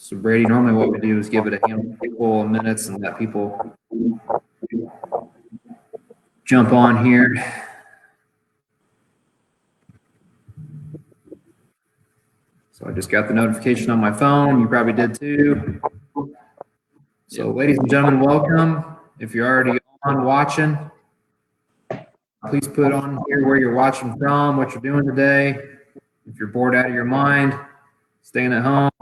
So Brady, normally what we do is give it a handful of minutes and let people jump on here. So I just got the notification on my phone. You probably did too. So ladies and gentlemen, welcome. If you're already on watching, please put on here where you're watching from, what you're doing today. If you're bored out of your mind, staying at home.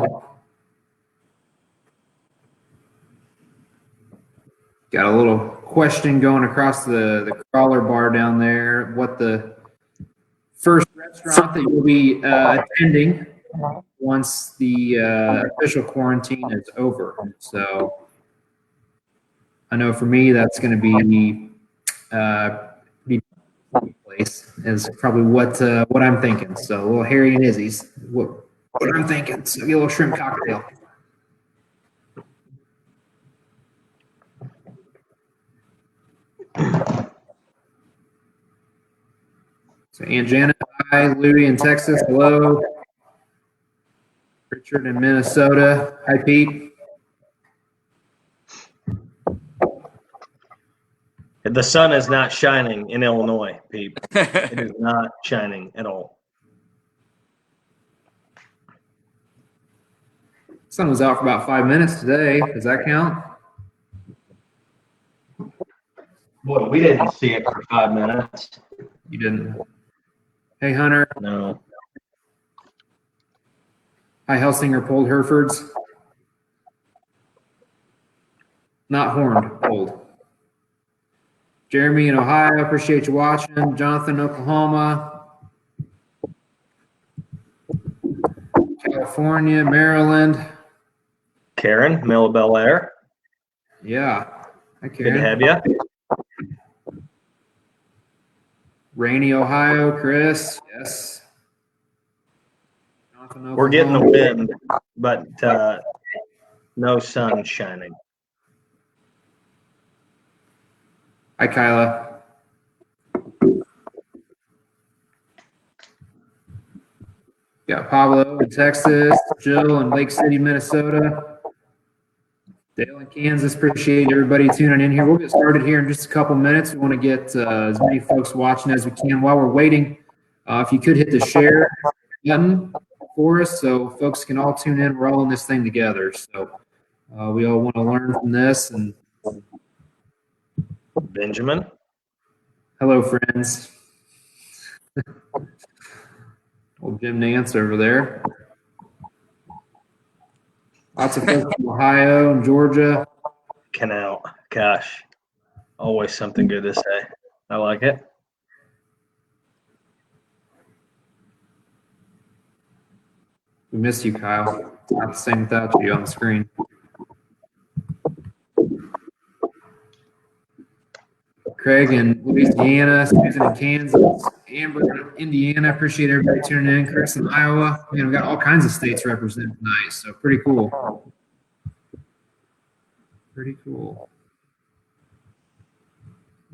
Got a little question going across the crawler bar down there. What the first restaurant that you'll be attending once the official quarantine is over. So I know for me that's going to be place is probably what I'm thinking. So a little Harry and Izzy's, what I'm thinking. So get a little shrimp cocktail. So Aunt Janet, hi. Louie in Texas, hello. Richard in Minnesota, hi Pete. The sun is not shining in Illinois, Pete. It is not shining at all. Sun was out for about 5 minutes today. Does that count? Boy, we didn't see it for 5 minutes. You didn't. Hey, Hunter. No. Hi, Helsinger, pulled Herefords. Not horned, pulled. Jeremy in Ohio, appreciate you watching. Jonathan, Oklahoma. California, Maryland. Karen, Mill Bel Air. Yeah. Hi, Karen. Good to have you. Rainy, Ohio, Chris. Yes. Jonathan, We're getting the wind, but no sun shining. Hi, Kyla. Got Pablo in Texas, Jill in Lake City, Minnesota, Dale in Kansas. Appreciate everybody tuning in here. We'll get started here in just a couple minutes. We want to get as many folks watching as we can. While we're waiting, if you could hit the share button for us so folks can all tune in. We're all in this thing together. So we all want to learn from this. And Benjamin. hello, friends. Old Jim Nance over there. Lots of folks from Ohio and Georgia. Canal. Gosh, always something good to say. I like it. We miss you, Kyle. It's not the same without you on the screen. Craig in Louisiana, Susan in Kansas, Amber in Indiana. Appreciate everybody tuning in. Chris in Iowa. We've got all kinds of states represented tonight, so pretty cool. Pretty cool.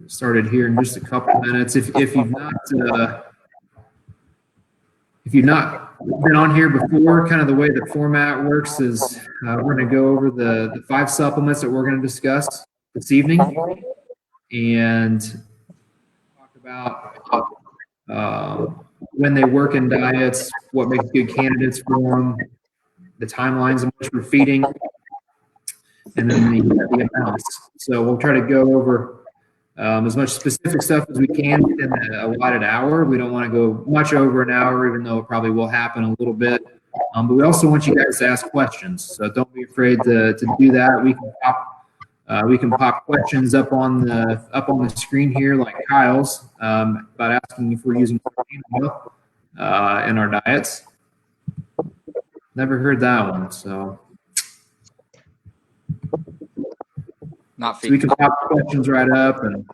Get started here in just a couple minutes. If you've not been on here before, kind of the way the format works is we're going to go over the 5 supplements that we're going to discuss this evening and talk about when they work in diets, what makes good candidates for them, the timelines in which we're feeding, and then the amounts. So we'll try to go over as much specific stuff as we can within a allotted hour. We don't want to go much over an hour, even though it probably will happen a little bit. But we also want you guys to ask questions. So don't be afraid to do that. We can pop questions up on the screen here, like Kyle's, about asking if we're using protein milk in our diets. Never heard that one, so. Not So we can pop questions right up and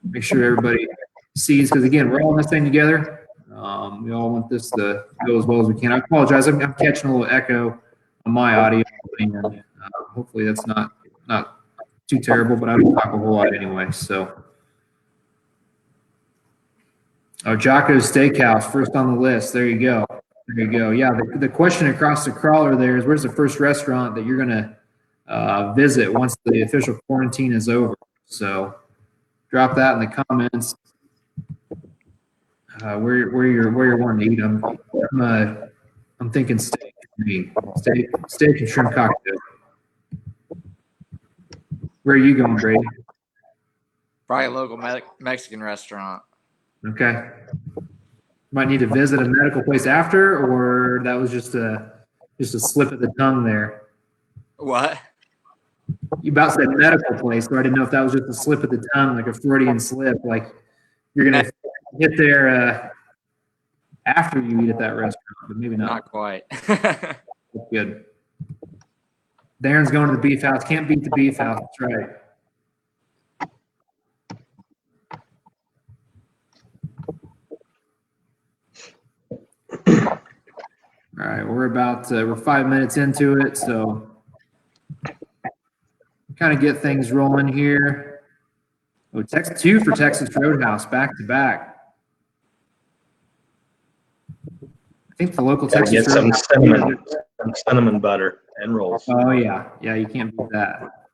make sure everybody sees, because again, we're all in this thing together. We all want this to go as well as we can. I apologize. I'm catching a little echo on my audio, and hopefully that's not too terrible, but I don't talk a whole lot anyway. So, Jocko's Steakhouse, first on the list. There you go. There you go. Yeah, the question across the crawler there is, where's the first restaurant that you're going to visit once the official quarantine is over? So drop that in the comments. Where you're wanting to eat. I'm thinking steak for me. Steak and shrimp cocktail. Where are you going, Brady? Probably a local Mexican restaurant. Okay. Might need to visit a medical place after, or that was just a slip of the tongue there. What? You about said medical place, so I didn't know if that was just a slip of the tongue, like a Freudian slip, like you're gonna get there after you eat at that restaurant, but maybe not. Not quite. That's good. Darren's going to the beef house. Can't beat the beef house. That's right. All right, we're 5 minutes into it, so kind of get things rolling here. Oh, text 2 for Texas Roadhouse, back to back. I think the local Gotta Texas get some Roadhouse. cinnamon butter and rolls. Oh yeah, you can't beat that.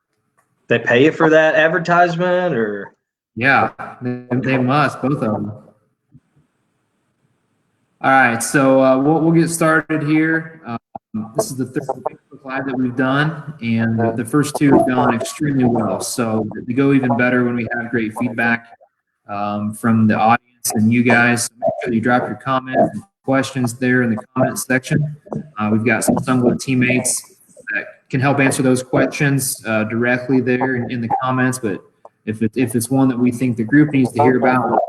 They pay you for that advertisement, or? Yeah, they must, both of them. All right, so we'll get started here. This is the third Facebook Live that we've done, and the first 2 have gone extremely well. So they go even better when we have great feedback from the audience and you guys. So make sure you drop your comments and questions there in the comments section. We've got some Sunglo teammates that can help answer those questions directly there in the comments. But if it's one that we think the group needs to hear about,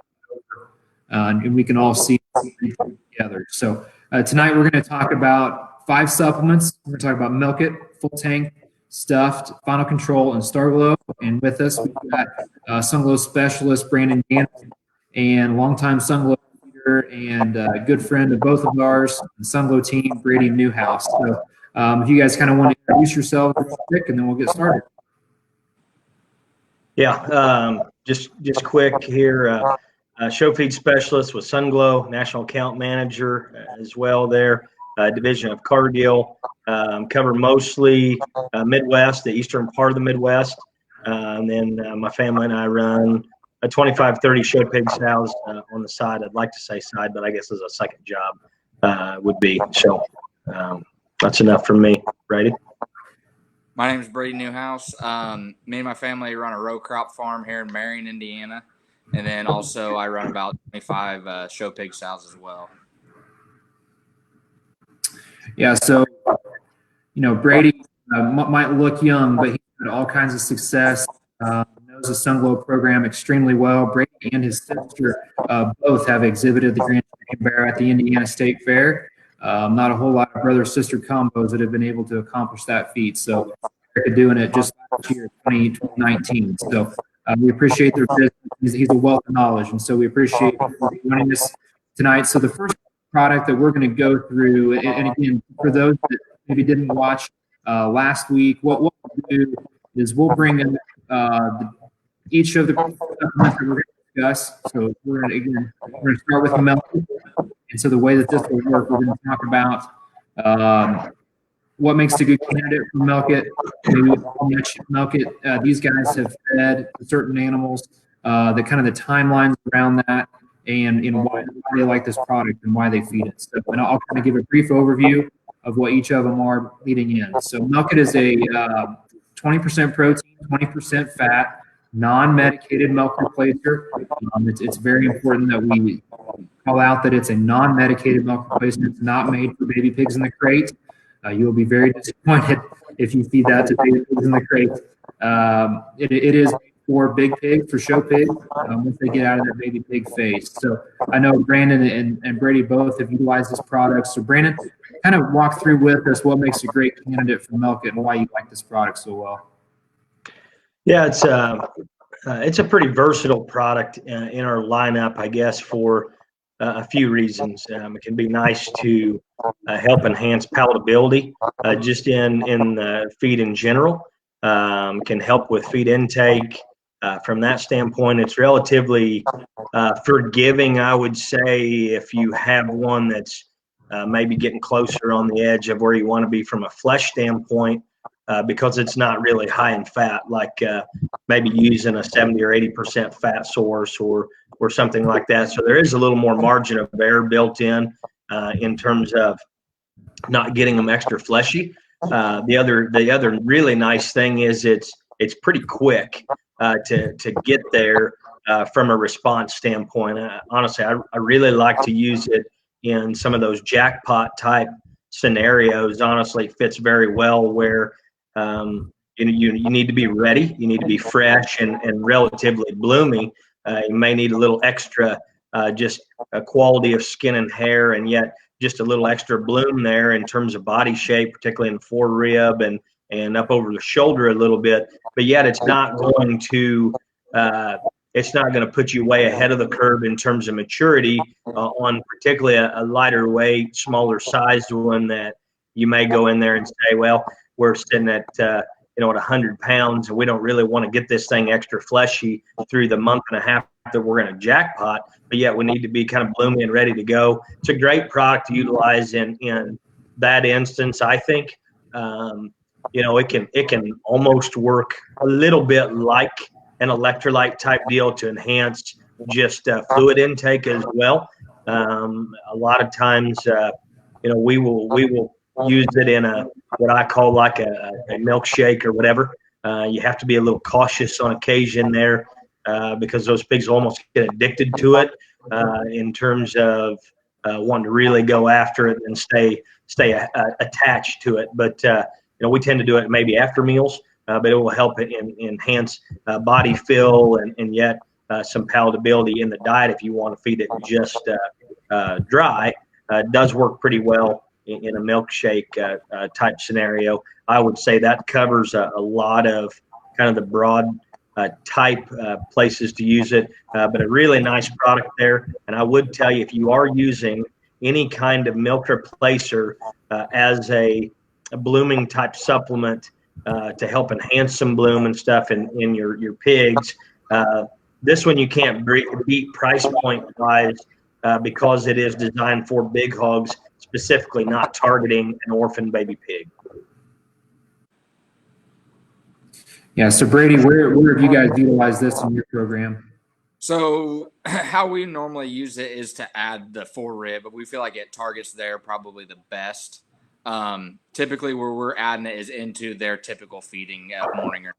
and we can all see it together. So tonight we're going to talk about 5 supplements. We're going to talk about Milk It, Full Tank, Stuffed, Final Control, and Star-Glo. And with us, we've got Sunglo specialist Brandon Yantis and longtime Sunglo leader and good friend of both of ours, the Sunglo team, Bradey Newhouse. So if you guys kind of want to introduce yourselves real quick, and then we'll get started. Yeah, just quick here. Show feed specialist with Sunglo, national account manager as well there, division of Cargill, cover mostly Midwest, the eastern part of the Midwest. And then my family and I run a 25-30 show pig sows on the side. I'd like to say side, but I guess as a second job would be. So that's enough from me. Brady? My name is Bradey Newhouse. Me and my family run a row crop farm here in Marion, Indiana. And then also I run about 25 show pig sows as well. Yeah, so, Brady might look young, but he's had all kinds of success, knows the Sunglo program extremely well. Brady and his sister both have exhibited the Grand Barrow at the Indiana State Fair. Not a whole lot of brother-sister combos that have been able to accomplish that feat. So they're doing it just last year, 2019. So we appreciate their business. He's a wealth of knowledge, and so we appreciate you joining us tonight. So the first product that we're going to go through, and again, for those that maybe didn't watch last week, what we'll do is we'll bring in each of the supplements that we're going to discuss. So we're going to start with the milk. And so the way that this will work, we're going to talk about what makes a good candidate for Milk It, maybe Milk It. These guys have fed certain animals, the kind of the timelines around that, and why they like this product and why they feed it. So, and I'll kind of give a brief overview of what each of them are leading in. So Milk It is a 20% protein, 20% fat, non-medicated milk replacer. It's very important that we call out that it's a non-medicated milk replacement. It's not made for baby pigs in the crate. You will be very disappointed if you feed that to baby pigs in the crate. It is for big pig, for show pig, once they get out of that baby pig phase. So I know Brandon and Brady both have utilized this product. So Brandon, kind of walk through with us what makes a great candidate for Milk It and why you like this product so well. Yeah, it's a pretty versatile product in our lineup, I guess, for a few reasons. It can be nice to help enhance palatability just in feed in general. Can help with feed intake. From that standpoint, it's relatively forgiving, I would say, if you have one that's maybe getting closer on the edge of where you want to be from a flesh standpoint, because it's not really high in fat, like maybe using a 70 or 80% fat source or something like that. So there is a little more margin of error built in terms of not getting them extra fleshy. The other really nice thing is it's pretty quick to get there from a response standpoint. Honestly, I really like to use it in some of those jackpot type scenarios. Honestly, it fits very well where you need to be ready, you need to be fresh and relatively bloomy. You may need a little extra just a quality of skin and hair, and yet just a little extra bloom there in terms of body shape, particularly in the forearm and up over the shoulder a little bit. But yet it's not going to put you way ahead of the curve in terms of maturity on particularly a lighter weight, smaller sized one that you may go in there and say, well, we're sitting at at 100 pounds, and we don't really want to get this thing extra fleshy through the month and a half that we're going to jackpot, but yet we need to be kind of bloomy and ready to go. It's a great product to utilize in that instance. I think it can almost work a little bit like an electrolyte type deal to enhance just fluid intake as well. A lot of times, we will use it in what I call like a milkshake or whatever. You have to be a little cautious on occasion there because those pigs almost get addicted to it in terms of wanting to really go after it and stay attached to it. But we tend to do it maybe after meals, but it will help it enhance body fill and yet some palatability in the diet if you want to feed it just dry. It does work pretty well in a milkshake type scenario. I would say that covers a lot of kind of the broad type places to use it, but a really nice product there. And I would tell you, if you are using any kind of milk replacer as a blooming type supplement to help enhance some bloom and stuff in your pigs, this one you can't beat price point wise because it is designed for big hogs, specifically not targeting an orphan baby pig. Yeah. So Bradey, where have you guys utilized this in your program? So how we normally use it is to add the forerib, but we feel like it targets there probably the best. Typically where we're adding it is into their typical feeding morning or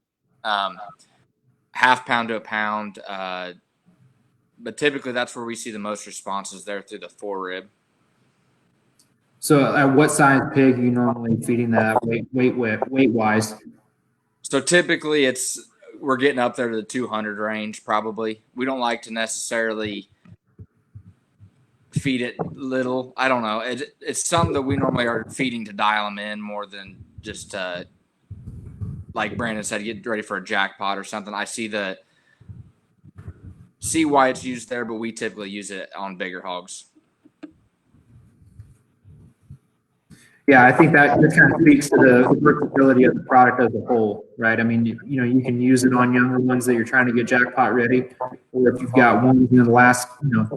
half pound to a pound. But typically that's where we see the most responses there through the forerib. So at what size pig are you normally feeding that weight wise? So typically we're getting up there to the 200 range probably. We don't like to necessarily feed it little. I don't know. It's something that we normally are feeding to dial them in more than just like Brandon said, get ready for a jackpot or something. I see why it's used there, but we typically use it on bigger hogs. Yeah, I think that kind of speaks to the versatility of the product as a whole, right? I mean, you can use it on younger ones that you're trying to get jackpot ready, or if you've got ones in the last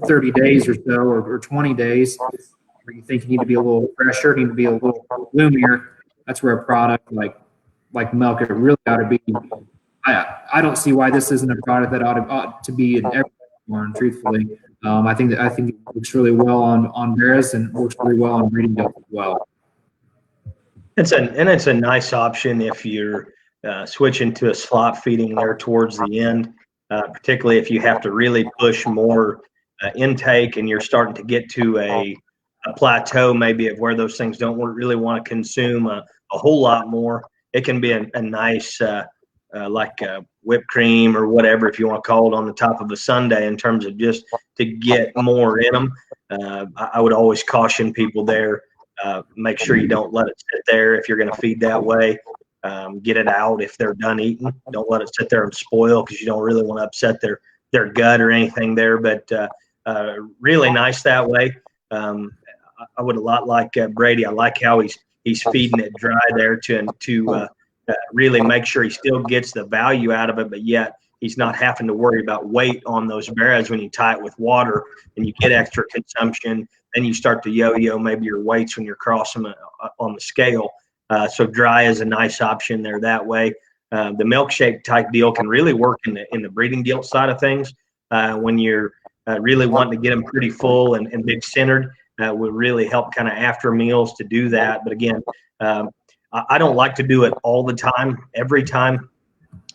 30 days or so, or 20 days, where you think you need to be a little fresher, need to be a little bloomier. That's where a product like milk, it really ought to be. I don't see why this isn't a product that ought to be in every barn, truthfully. I think it works really well on bears and works really well on breeding dogs as well. It's a nice option if you're switching to a slop feeding there towards the end, particularly if you have to really push more intake and you're starting to get to a plateau maybe of where those things don't really want to consume a whole lot more. It can be a nice like whipped cream or whatever, if you want to call it, on the top of a sundae in terms of just to get more in them. I would always caution people there. Make sure you don't let it sit there if you're going to feed that way. Get it out if they're done eating. Don't let it sit there and spoil because you don't really want to upset their gut or anything there. But really nice that way. I would a lot like Bradey. I like how he's feeding it dry there to really make sure he still gets the value out of it, but yet he's not having to worry about weight on those barrows when you tie it with water and you get extra consumption then you start to yo-yo maybe your weights when you're crossing on the scale. So dry is a nice option there that way. The milkshake type deal can really work in the breeding gilt side of things when you're really wanting to get them pretty full and big centered. Would really help kind of after meals to do that. But again, I don't like to do it all the time. Every time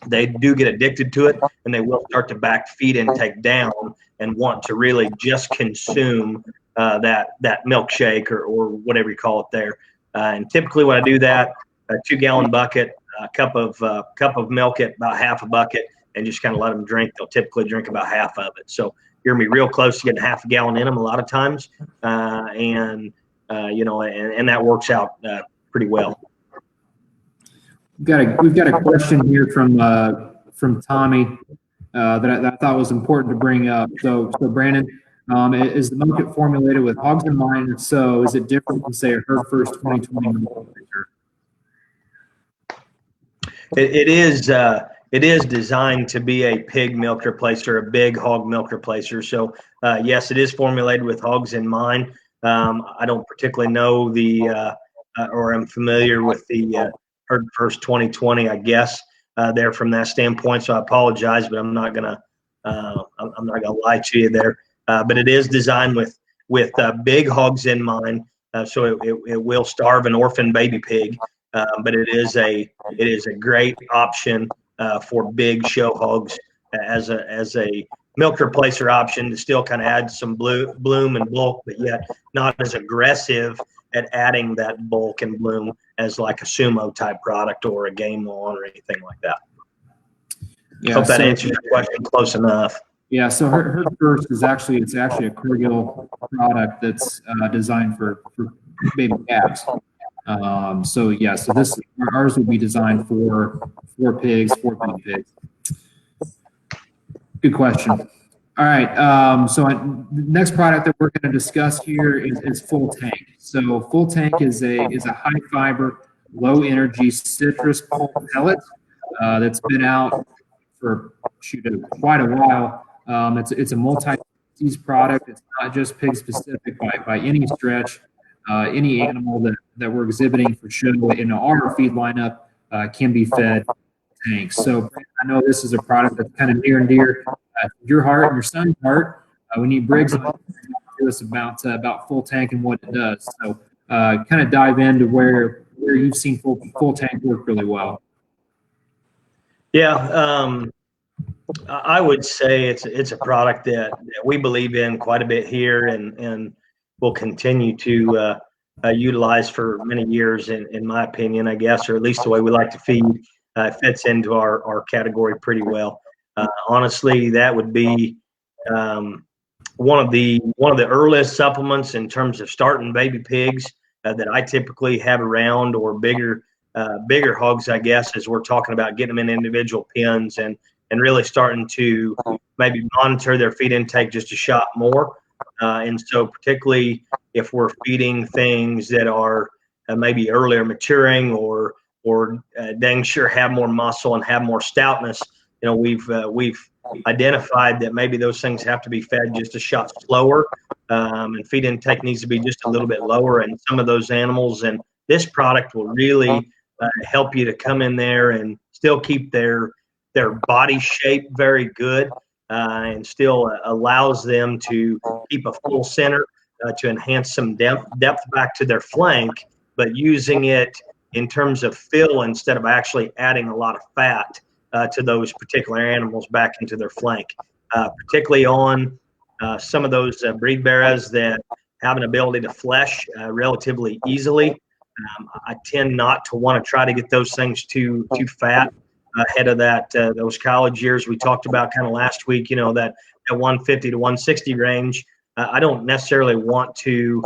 they do get addicted to it, and they will start to back feed intake down and want to really just consume that milkshake or whatever you call it there. And typically when I do that, a 2-gallon bucket, a cup of milk at about half a bucket, and just kind of let them drink. They'll typically drink about half of it. So you're gonna be real close to getting half a gallon in them a lot of times, and that works out pretty well. We've got a question here from Tommy that I thought was important to bring up. So Brandon, is the milk formulated with hogs in mind? If so, is it different than say a herd first 2020 milk? It is designed to be a pig milk replacer, a big hog milk replacer. So yes, it is formulated with hogs in mind. I don't particularly know or am familiar with the herd first 2020, I guess, there from that standpoint. So I apologize, but I'm not gonna lie to you there. But it is designed with big hogs in mind. So it will starve an orphan baby pig, but it is a great option for big show hogs as a milk replacer option to still kind of add some bloom and bulk, but yet not as aggressive at adding that bulk and bloom as like a sumo type product or a game on or anything like that. Yeah, hope that answers your question close enough. Yeah, so her first is actually a Cargill product that's designed for baby calves. So ours will be designed for pigs, for baby pigs. Good question. All right, so the next product that we're going to discuss here is Full Tank. So Full Tank is a high fiber, low energy citrus pulp pellet that's been out for quite a while. It's a multi-species product. It's not just pig specific by any stretch. Any animal that we're exhibiting for show in our feed lineup can be fed tanks. So I know this is a product that's kind of near and dear to your heart and your son's heart. We need Briggs to talk to us about Full Tank and what it does. So kind of dive into where you've seen Full Tank work really well. Yeah, I would say it's a product that we believe in quite a bit here and will continue to utilize for many years, in my opinion, I guess, or at least the way we like to feed fits into our category pretty well. Honestly, that would be one of the earliest supplements in terms of starting baby pigs that I typically have around, or bigger hogs, I guess, as we're talking about getting them in individual pens and really starting to maybe monitor their feed intake just a shot more. And so particularly if we're feeding things that are maybe earlier maturing or dang sure have more muscle and have more stoutness, we've identified that maybe those things have to be fed just a shot slower, and feed intake needs to be just a little bit lower in some of those animals. And this product will really help you to come in there and still keep their body shape very good, and still allows them to keep a full center, to enhance some depth back to their flank, but using it in terms of fill instead of actually adding a lot of fat to those particular animals back into their flank, particularly on some of those breed bearers that have an ability to flesh relatively easily. I tend not to want to try to get those things too fat ahead of those college years we talked about kind of last week, that 150 to 160 range. I don't necessarily want to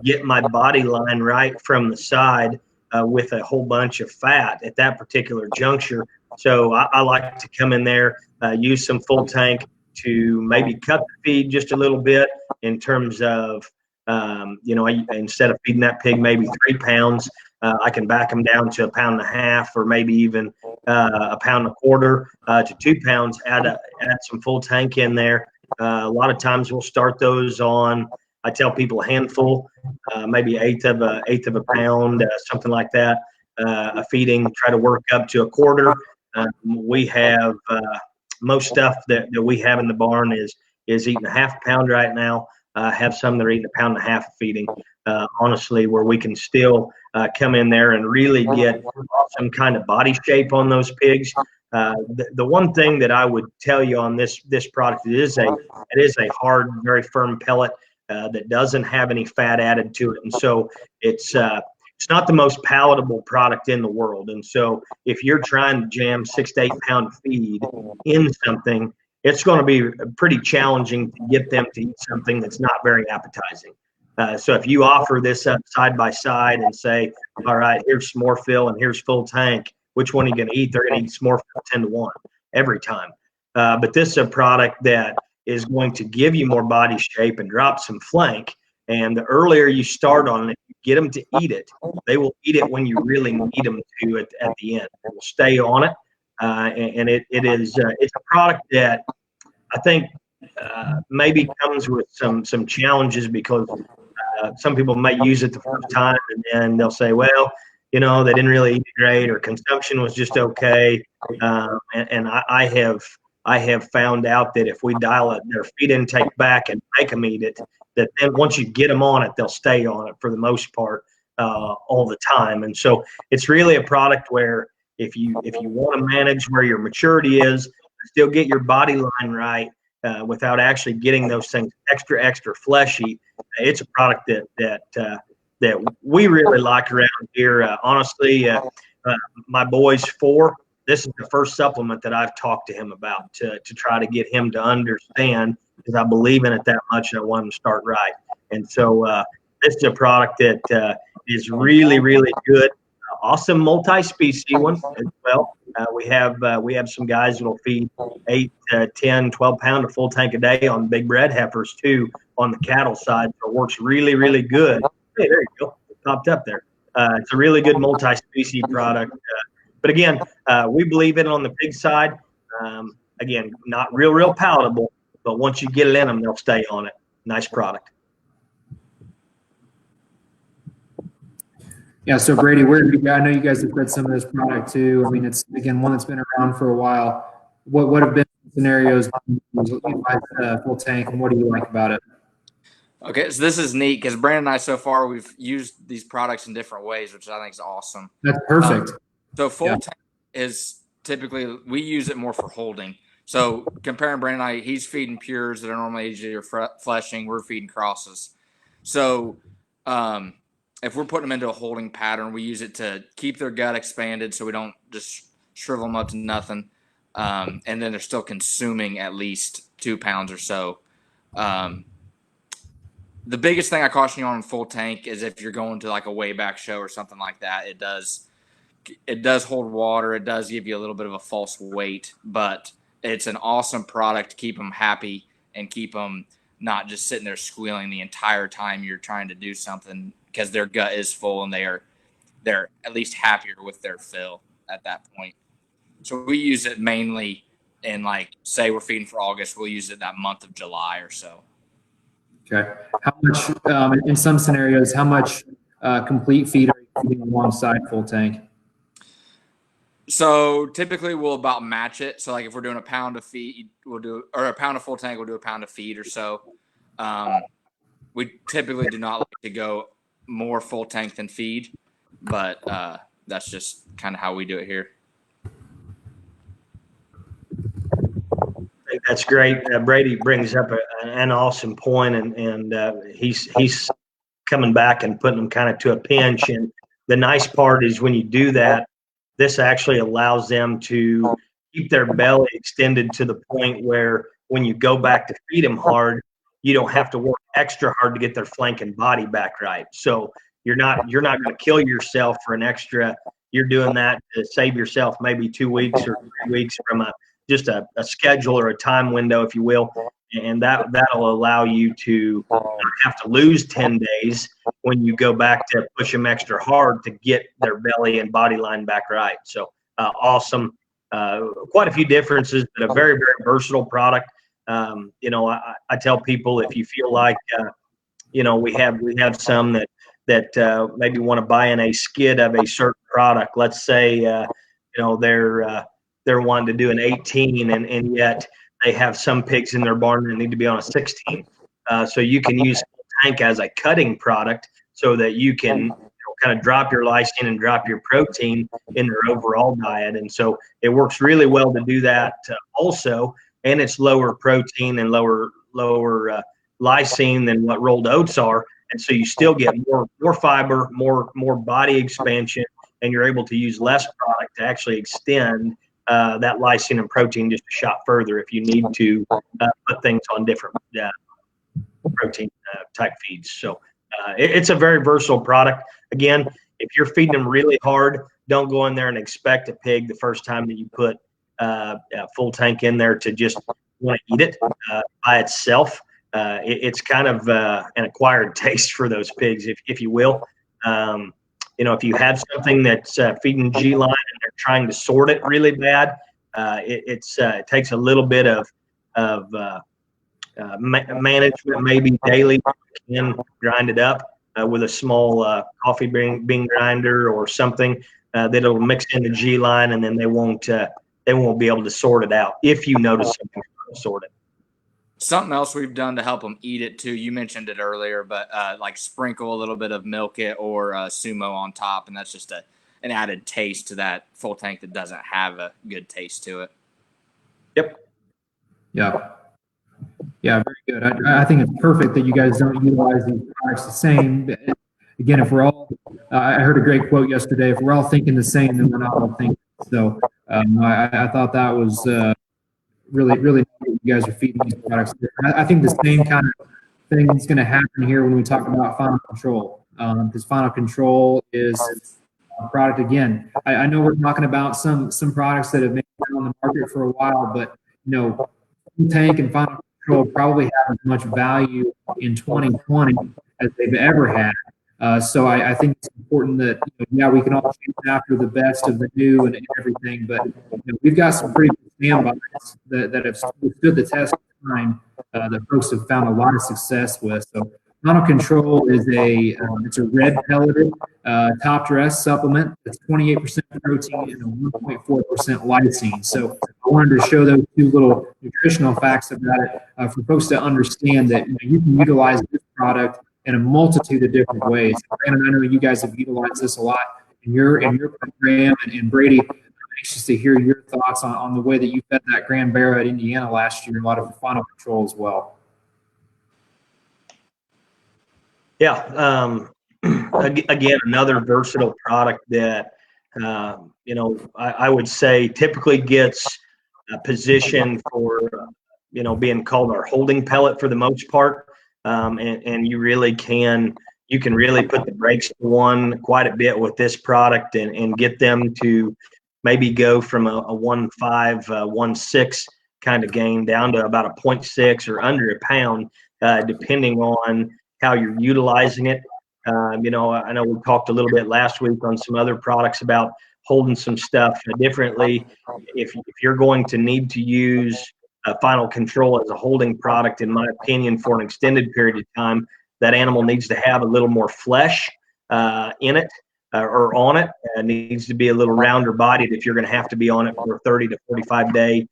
get my body line right from the side with a whole bunch of fat at that particular juncture. So I like to come in there, use some Full Tank to maybe cut the feed just a little bit in terms of, instead of feeding that pig maybe 3 pounds, I can back them down to 1.5 pounds, or maybe even 1.25 pounds to 2 pounds. Add some Full Tank in there. A lot of times we'll start those on I tell people a handful, maybe eighth of a pound, something like that, a feeding. Try to work up to a quarter. We have most stuff that we have in the barn is eating a half pound right now. Have some that are eating a pound and a half of feeding. Honestly, where we can still come in there and really get some kind of body shape on those pigs. The one thing that I would tell you on this product, it is a hard, very firm pellet that doesn't have any fat added to it, and so it's not the most palatable product in the world. And so if you're trying to jam 6 to 8 pound feed in something, it's going to be pretty challenging to get them to eat something that's not very appetizing. So if you offer this up side by side and say, all right, here's s'more fill and here's full tank, which one are you going to eat? They're going to eat s'more fill 10 to 1 every time. But this is a product that is going to give you more body shape and drop some flank. And the earlier you start on it, you get them to eat it, they will eat it when you really need them to at the end. They will stay on it. And it's a product that I think maybe comes with some challenges because some people might use it the first time and then they'll say, well, they didn't really eat it great, or consumption was just okay. And I have found out that if we dial their feed intake back and make them eat it, that then once you get them on it, they'll stay on it for the most part all the time. And so it's really a product where if you want to manage where your maturity is, still get your body line right without actually getting those things extra fleshy, it's a product that we really like around here. Honestly, my boy's 4. This is the first supplement that I've talked to him about to try to get him to understand, because I believe in it that much and I want him to start right. And so this is a product that is really, really good. Awesome multi-species one as well. We have some guys that will feed 8, 10, 12 pound of full tank a day on big bred heifers too on the cattle side. So it works really, really good. Hey, there you go. It popped up there. It's a really good multi-species product. But again, we believe in it on the pig side. Again, not real palatable, but once you get it in them, they'll stay on it. Nice product. Yeah, so Bradey, I know you guys have read some of this product too. I mean, it's, again, one that's been around for a while. What have been scenarios utilize full tank, and what do you like about it? Okay, so this is neat because Brandon and I, so far, we've used these products in different ways, which I think is awesome. That's perfect. So full tank is typically, we use it more for holding. So comparing Brandon and I, he's feeding pures that are normally easier fleshing. We're feeding crosses. So if we're putting them into a holding pattern, we use it to keep their gut expanded so we don't just shrivel them up to nothing. And then they're still consuming at least 2 pounds or so. The biggest thing I caution you on full tank is if you're going to like a way back show or something like that, it does hold water. It does give you a little bit of a false weight, but it's an awesome product to keep them happy and keep them not just sitting there squealing the entire time you're trying to do something, because their gut is full and they're at least happier with their fill at that point. So we use it mainly in, like, say we're feeding for August, we'll use it that month of July or so. Okay. How much, in some scenarios, how much complete feed are you feeding alongside full tank? So typically we'll about match it. So like if we're doing a pound of feed, or a pound of full tank, we'll do a pound of feed or so. We typically do not like to go more full tank than feed, but that's just kind of how we do it here. I think that's great. Bradey brings up an awesome point, and he's coming back and putting them kind of to a pinch. And the nice part is when you do that, this actually allows them to keep their belly extended to the point where when you go back to feed them hard, you don't have to work extra hard to get their flank and body back right. So you're not going to kill yourself for an extra. You're doing that to save yourself maybe 2 weeks or 3 weeks from just a schedule or a time window, if you will. And that'll allow you to not have to lose 10 days when you go back to push them extra hard to get their belly and body line back right. So awesome. Quite a few differences, but a very, very versatile product. I tell people, if you feel like we have some that maybe want to buy in a skid of a certain product. Let's say they're wanting to do an 18, and yet they have some pigs in their barn that need to be on a 16. So you can use tank as a cutting product so that you can kind of drop your lysine and drop your protein in their overall diet. And so it works really well to do that also. And it's lower protein and lower lysine than what rolled oats are. And so you still get more fiber, more body expansion, and you're able to use less product to actually extend that lysine and protein just a shot further if you need to put things on different protein type feeds. So it's a very versatile product. Again, if you're feeding them really hard, don't go in there and expect a pig the first time that you put a full tank in there to just want to eat it by itself. It's kind of an acquired taste for those pigs, if you will. If you have something that's feeding G-line and they're trying to sort it really bad, it takes a little bit of management, maybe daily. You can grind it up with a small coffee bean grinder or something that'll mix in the G-line, and then they won't be able to sort it out if you notice something to sort it. Something else we've done to help them eat it too. You mentioned it earlier, but like sprinkle a little bit of Milk It or Sumo on top, and that's just an added taste to that full tank that doesn't have a good taste to it. Yep. Yeah. Yeah, very good. I think it's perfect that you guys don't utilize these products the same. Again, if we're all, I heard a great quote yesterday, if we're all thinking the same, then we're not all thinking. So I thought that was really, really you guys are feeding these products. I think the same kind of thing is going to happen here when we talk about final control, because final control is a product. Again, I know we're talking about some products that have been on the market for a while, but tank and final control probably have as much value in 2020 as they've ever had. So I think it's important that we can all chase after the best of the new and everything, but we've got some pretty good standbys that have stood the test of time that folks have found a lot of success with. So final control is it's a red pelleted top dress supplement. It's 28% protein and 1.4% lysine. So I wanted to show those two little nutritional facts about it for folks to understand that you can utilize this product in a multitude of different ways. Brandon, I know you guys have utilized this a lot in your program, and Bradey, I'm anxious to hear your thoughts on the way that you fed that Grand Barrow at Indiana last year, and a lot of final control as well. Yeah. Again, another versatile product that I would say typically gets a position for being called our holding pellet for the most part. And you can really put the brakes on quite a bit with this product and get them to maybe go from a 1.5, 1.6 kind of gain down to about a 0.6 or under a pound, depending on how you're utilizing it. I know we talked a little bit last week on some other products about holding some stuff differently. If you're going to need to use final control as a holding product, in my opinion, for an extended period of time, that animal needs to have a little more flesh in it or on it. It needs to be a little rounder bodied if you're going to have to be on it for a 30 to 45 day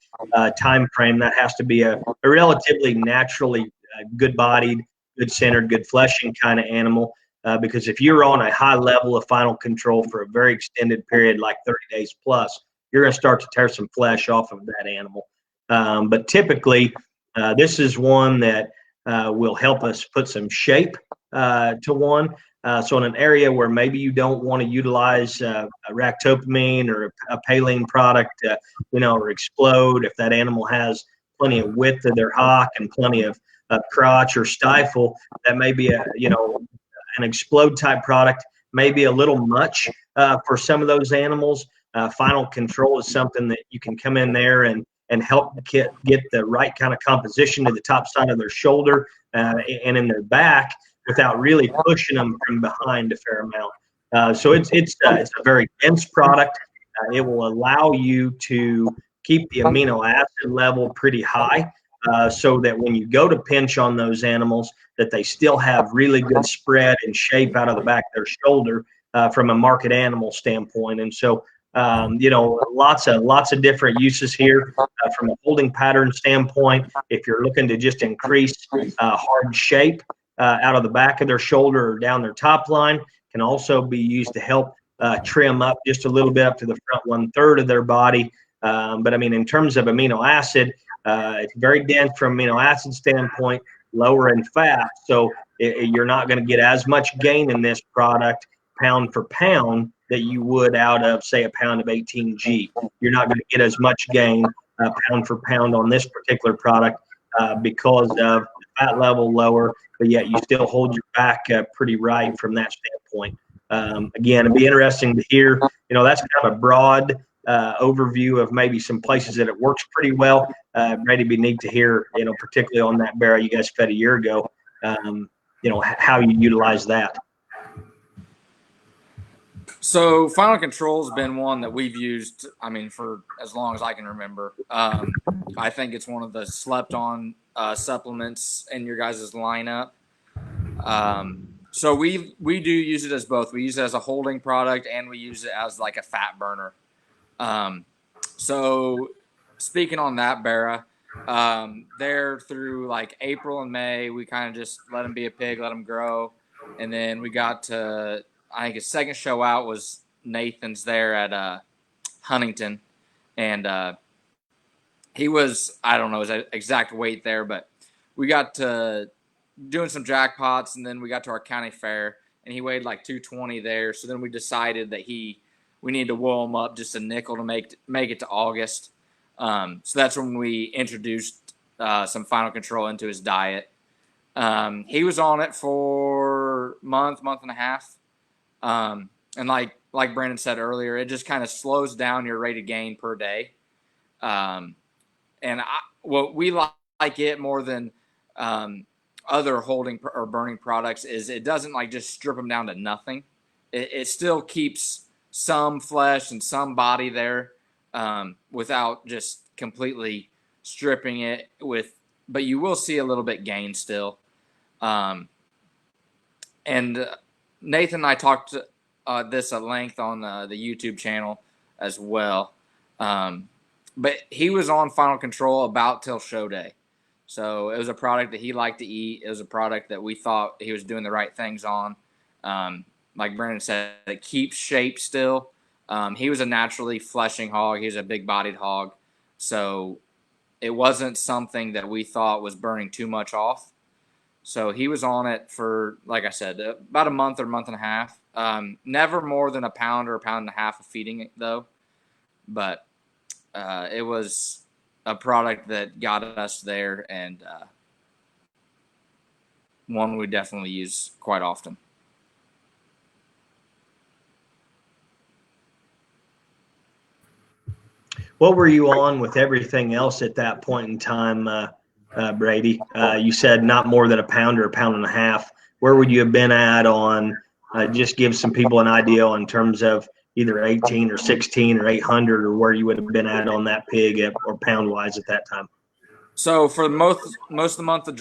time frame. That has to be a relatively naturally good bodied, good centered, good fleshing kind of animal. Because if you're on a high level of final control for a very extended period, like 30 days plus, you're going to start to tear some flesh off of that animal. But typically, this is one that will help us put some shape to one. So in an area where maybe you don't want to utilize a ractopamine or a Paline product, or explode, if that animal has plenty of width of their hock and plenty of crotch or stifle, that may be an explode type product, may be a little much for some of those animals. Final control is something that you can come in there and help get the right kind of composition to the top side of their shoulder and in their back without really pushing them from behind a fair amount. So it's a very dense product. It will allow you to keep the amino acid level pretty high so that when you go to pinch on those animals, that they still have really good spread and shape out of the back of their shoulder from a market animal standpoint. And so, lots of different uses here from a holding pattern standpoint. If you're looking to just increase hard shape out of the back of their shoulder or down their top line, can also be used to help trim up just a little bit up to the front 1/3 of their body. But I mean, in terms of amino acid, it's very dense from amino acid standpoint, lower in fat. So you're not going to get as much gain in this product pound for pound that you would out of, say, a pound of 18G. You're not going to get as much gain pound for pound on this particular product because of the fat level lower, but yet you still hold your back pretty right from that standpoint. Again, it'd be interesting to hear, that's kind of a broad overview of maybe some places that it works pretty well. Brady, be neat to hear, particularly on that barrow you guys fed a year ago, how you utilize that. So Final Control has been one that we've used, for as long as I can remember. I think it's one of the slept on supplements in your guys' lineup. So we do use it as both. We use it as a holding product and we use it as like a fat burner. So speaking on that barrow, there through like April and May, we kind of just let him be a pig, let him grow. And then we got to, I think his second show out was Nathan's there at Huntington. And he was, I don't know his exact weight there, but we got to doing some jackpots, and then we got to our county fair, and he weighed like 220 there. So then we decided that we needed to wool him up just a nickel to make it to August. So that's when we introduced some Final Control into his diet. He was on it for month and a half. And like Brandon said earlier, it just kind of slows down your rate of gain per day. And what we like it more than other holding or burning products is it doesn't like just strip them down to nothing. It still keeps some flesh and some body there without just completely stripping it but you will see a little bit gain still. And Nathan and I talked this at length on the YouTube channel as well. But he was on Final Control about till show day. So it was a product that he liked to eat. It was a product that we thought he was doing the right things on. Like Brandon said, it keeps shape still. He was a naturally fleshing hog. He was a big-bodied hog. So it wasn't something that we thought was burning too much off. So he was on it for, like I said, about a month or month and a half. Never more than a pound or a pound and a half of feeding it, though. But it was a product that got us there, and one we definitely use quite often. What were you on with everything else at that point in time, Brady? You said not more than a pound or a pound and a half. Where would you have been at on, just give some people an idea in terms of either 18 or 16 or 800, or where you would have been at on that pig or pound wise at that time? So for most of the month of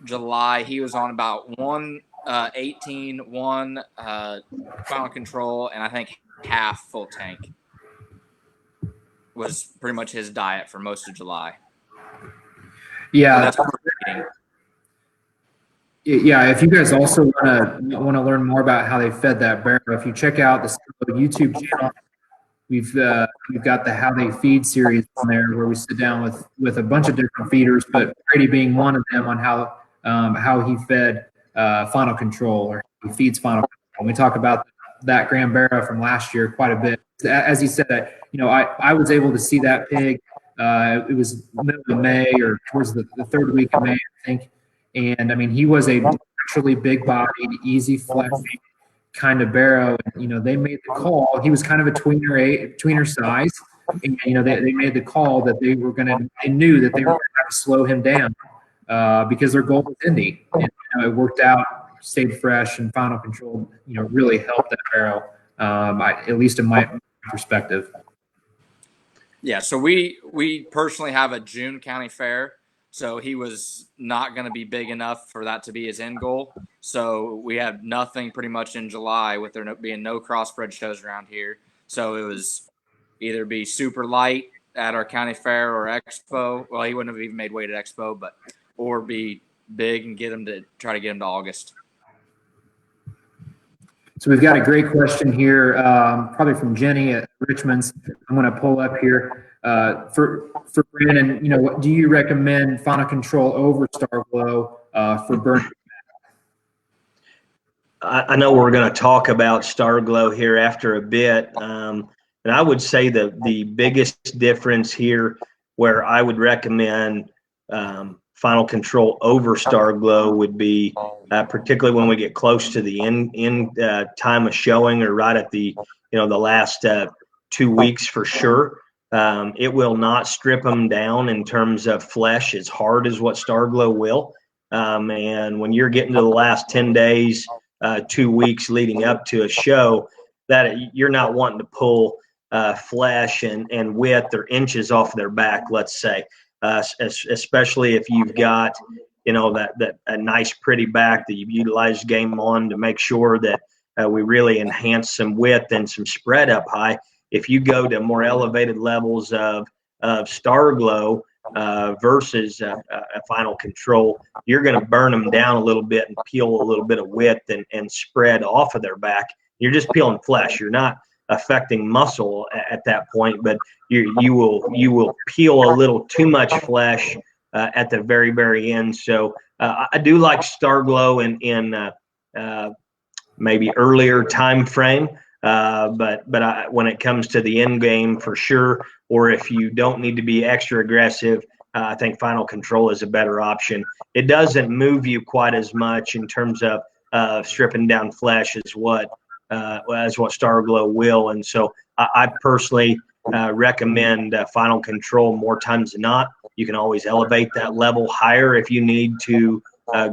July, he was on about 118, Final Control, and I think half full tank was pretty much his diet for most of July. Yeah. So that's yeah. If you guys also want to learn more about how they fed that barrow, if you check out the YouTube channel, we've got the How They Feed series on there, where we sit down with a bunch of different feeders, but Brady being one of them, on how he fed Final Control, or he feeds Final Control. We talk about that Grand Barrow from last year quite a bit. As he said, I was able to see that pig. It was middle of May, or towards the third week of May, I think. And I mean, he was a naturally big-bodied, easy flesh kind of barrow. And, they made the call. He was kind of a tweener size. And, they made the call that they knew that they were going to have to slow him down because their goal was Indy. And it worked out, stayed fresh, and Final Control, really helped that barrow, at least in my perspective. Yeah, so we personally have a June county fair. So he was not going to be big enough for that to be his end goal. So we had nothing pretty much in July with there being no crossbred shows around here. So it was either be super light at our county fair or expo. Well, he wouldn't have even made weight at expo, or be big and try to get him to August. So we've got a great question here, probably from Jenny at Richmond's. I'm going to pull up here for Brandon. What do you recommend final control over Star-Glo for burn? I know we're going to talk about Star-Glo here after a bit, and I would say that the biggest difference here, where I would recommend final control over Star-Glo, would be particularly when we get close to the end time of showing, or right at the the last 2 weeks for sure. It will not strip them down in terms of flesh as hard as what Star-Glo will. And when you're getting to the last 10 days, 2 weeks leading up to a show, that you're not wanting to pull flesh and width or inches off their back, let's say, especially if you've got that a nice pretty back that you've utilized game on to make sure that we really enhance some width and some spread up high. If you go to more elevated levels of Star-Glo versus a final control, you're going to burn them down a little bit and peel a little bit of width and spread off of their back. You're just peeling flesh. You're not affecting muscle at that point, but you will peel a little too much flesh at the very, very end. So I do like Star-Glo in maybe earlier time frame. But when it comes to the end game, for sure, or if you don't need to be extra aggressive, I think final control is a better option. It doesn't move you quite as much in terms of stripping down flesh as what Star-Glo will, and so I personally recommend final control more times than not. You can always elevate that level higher if you need to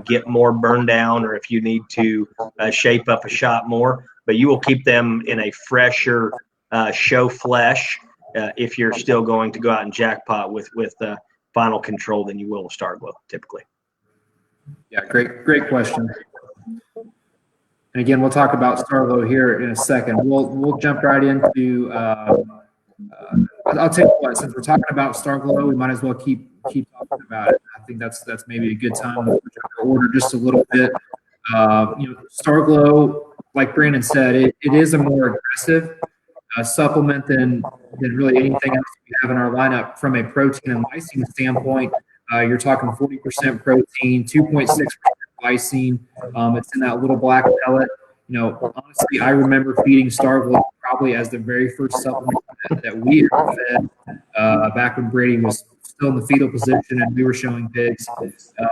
get more burn down, or if you need to shape up a shot more. But you will keep them in a fresher show flesh if you're still going to go out and jackpot with final control than you will with Star-Glo typically. Yeah, great question. And again, we'll talk about Star-Glo here in a second. We'll jump right into. I'll tell you what, since we're talking about Star-Glo, we might as well keep talking about it. I think that's maybe a good time to order just a little bit. Star-Glo, like Brandon said, it is a more aggressive supplement than really anything else we have in our lineup from a protein and lysine standpoint. You're talking 40% protein, 2.6% lysine. It's in that little black pellet. Honestly, I remember feeding Star-Glo probably as the very first supplement that we ever fed back when Bradey was still in the fetal position and we were showing pigs.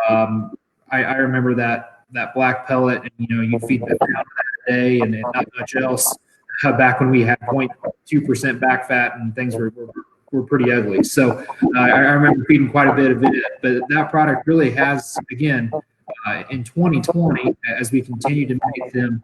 I remember that black pellet, and you feed them that day and not much else. Back when we had 0.2% back fat and things were pretty ugly. So I remember feeding quite a bit of it, but that product really has, again, in 2020, as we continue to make them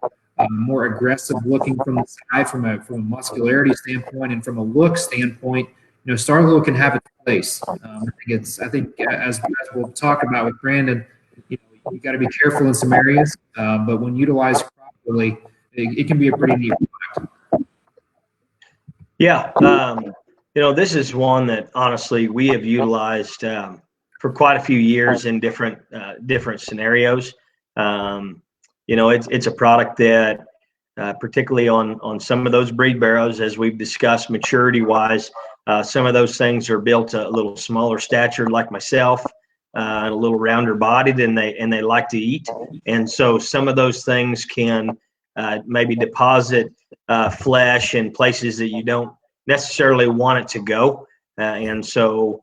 more aggressive looking from the side, from a muscularity standpoint and from a look standpoint, Star-Glo can have its place. I think as we'll talk about with Brandon, you got to be careful in some areas, but when utilized properly, it can be a pretty neat product. Yeah, this is one that honestly we have utilized for quite a few years in different scenarios. It's a product that, particularly on some of those breed barrows, as we've discussed, maturity wise, some of those things are built a little smaller stature, like myself, and a little rounder bodied, and they like to eat, and so some of those things can maybe deposit flesh in places that you don't necessarily want it to go, and so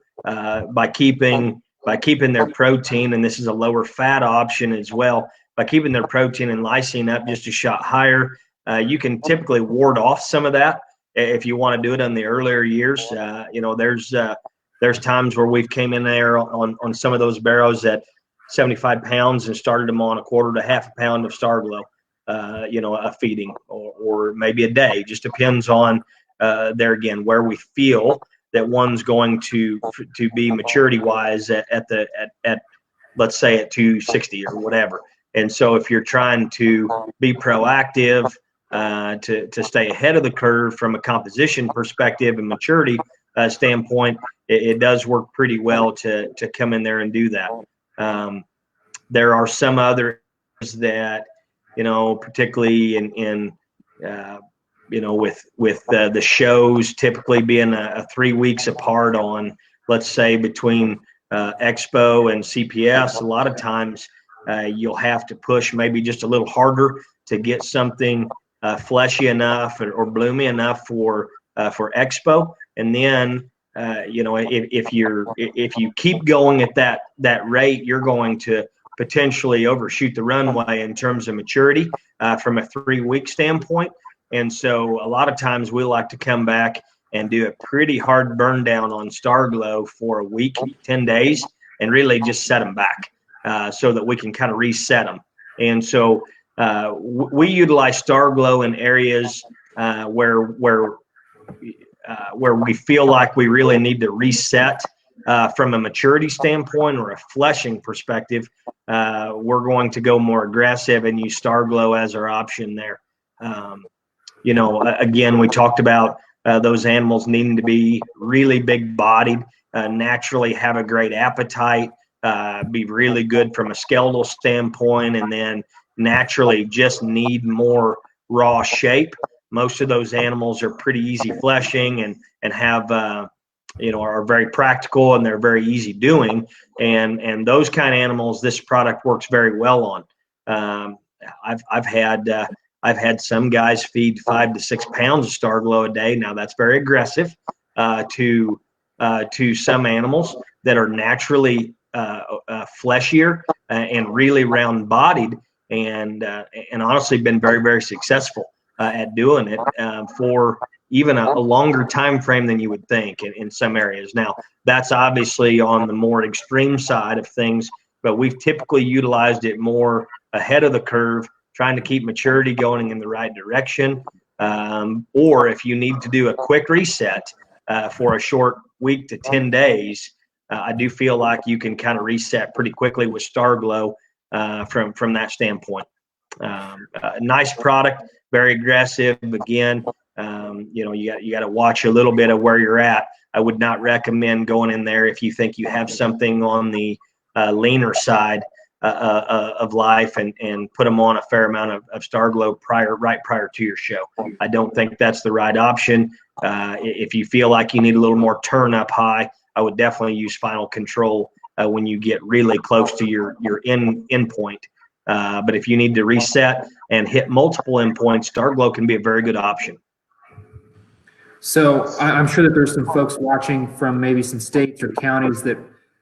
by keeping their protein, and this is a lower fat option as well, by keeping their protein and lysine up just a shot higher, you can typically ward off some of that if you want to do it in the earlier years. There's times where we've came in there on some of those barrows at 75 pounds and started them on a quarter to half a pound of Star-Glo, a feeding or maybe a day. Just depends on there again where we feel that one's going to be maturity wise at let's say at 260 or whatever. And so if you're trying to be proactive, to stay ahead of the curve from a composition perspective and maturity standpoint, it does work pretty well to come in there and do that. There are some others that, particularly in with the shows typically being a 3 weeks apart on, let's say, between Expo and CPS, a lot of times you'll have to push maybe just a little harder to get something fleshy enough or bloomy enough for Expo. And then if you keep going at that rate, you're going to potentially overshoot the runway in terms of maturity from a 3 week standpoint. And so a lot of times we like to come back and do a pretty hard burn down on Star-Glo for a week, 10 days, and really just set them back so that we can kind of reset them. And so we utilize Star-Glo in areas where we feel like we really need to reset from a maturity standpoint or a fleshing perspective. We're going to go more aggressive and use Star-Glo as our option there. Again, we talked about those animals needing to be really big bodied, naturally have a great appetite, be really good from a skeletal standpoint, and then naturally just need more raw shape. Most of those animals are pretty easy fleshing and have, are very practical, and they're very easy doing. And those kind of animals, this product works very well on. I've had some guys feed 5 to 6 pounds of Star-Glo a day. Now that's very aggressive to some animals that are naturally fleshier and really round bodied, and honestly been very, very successful at doing it for even a longer time frame than you would think in some areas. Now that's obviously on the more extreme side of things, but we've typically utilized it more ahead of the curve, trying to keep maturity going in the right direction. Or if you need to do a quick reset for a short week to 10 days, I do feel like you can kind of reset pretty quickly with Star-Glo from that standpoint. Nice product, very aggressive. Again, you got to watch a little bit of where you're at. I would not recommend going in there if you think you have something on the leaner side of life and put them on a fair amount of Star-Glo right prior to your show. I don't think that's the right option. If you feel like you need a little more turn up high, I would definitely use final control when you get really close to your end point. But if you need to reset and hit multiple endpoints, Star-Glo can be a very good option. So I'm sure that there's some folks watching from maybe some states or counties that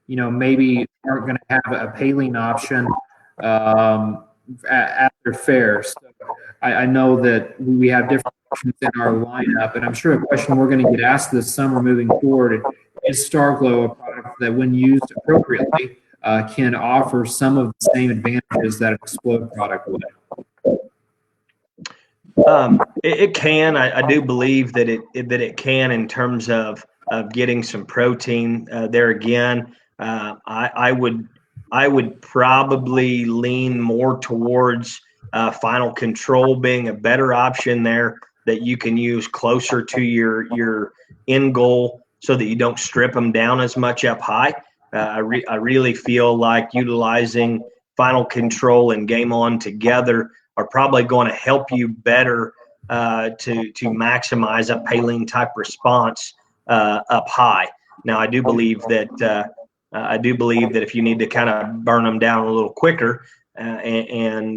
maybe aren't going to have a paling option at their fair. So I know that we have different options in our lineup, and I'm sure a question we're going to get asked this summer moving forward is Star-Glo a product that, when used appropriately, can offer some of the same advantages that an Explode product would? It can. I do believe that it can in terms of getting some protein there. Again, I would probably lean more towards final control being a better option there, that you can use closer to your end goal so that you don't strip them down as much up high. I really feel like utilizing final control and game on together are probably going to help you better to maximize a paling type response up high. Now, I do believe that if you need to kind of burn them down a little quicker, and